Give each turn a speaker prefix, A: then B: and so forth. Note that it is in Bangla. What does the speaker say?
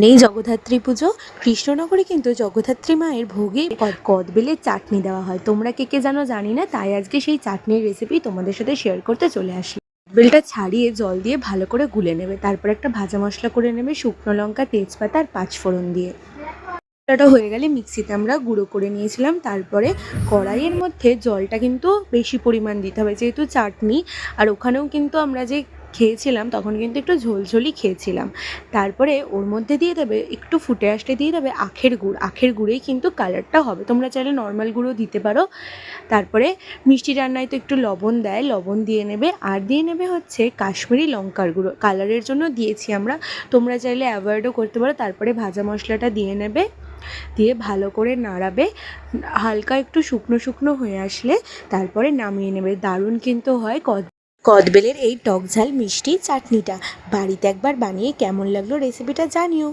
A: নেই জগদ্ধাত্রী পুজো। কৃষ্ণনগরে কিন্তু জগদ্ধাত্রী মায়ের ভোগে কদবেলের চাটনি দেওয়া হয়। তোমরা কে কে জানো জানি না, তাই আজকে সেই চাটনির রেসিপি তোমাদের সাথে শেয়ার করতে চলে আসি। কদবেলটা ছাড়িয়ে জল দিয়ে ভালো করে গুলে নেবে, তারপর একটা ভাজা মশলা করে নেবে শুকনো লঙ্কা, তেজপাতা আর পাঁচফোড়ন দিয়ে। মশলাটা হয়ে গেলে মিক্সিতে আমরা গুঁড়ো করে নিয়েছিলাম। তারপরে কড়াইয়ের মধ্যে জলটা কিন্তু বেশি পরিমাণ দিতে হবে, যেহেতু চাটনি। আর ওখানেও কিন্তু আমরা যে খেয়েছিলাম তখন কিন্তু একটু ঝোলঝোলই খেয়েছিলাম। তারপরে ওর মধ্যে দিয়ে দেবে, একটু ফুটে আসতে দিয়ে দেবে আখের গুড়। আখের গুড়েই কিন্তু কালারটা হবে, তোমরা চাইলে নর্মাল গুঁড়ো দিতে পারো। তারপরে মিষ্টি রান্নায় তো একটু লবণ দেয়, লবণ দিয়ে নেবে। আর দিয়ে নেবে হচ্ছে কাশ্মীরি লঙ্কার গুঁড়ো, কালারের জন্য দিয়েছি আমরা, তোমরা চাইলে অ্যাভয়েডও করতে পারো। তারপরে ভাজা মশলাটা দিয়ে নেবে, দিয়ে ভালো করে নাড়াবে। হালকা একটু শুকনো শুকনো হয়ে আসলে তারপরে নামিয়ে নেবে। দারুণ কিন্তু হয় কদবেলের এই টক ঝাল মিষ্টি চাটনিটা। বাড়িতে একবার বানিয়ে কেমন লাগলো রেসিপিটা জানিও।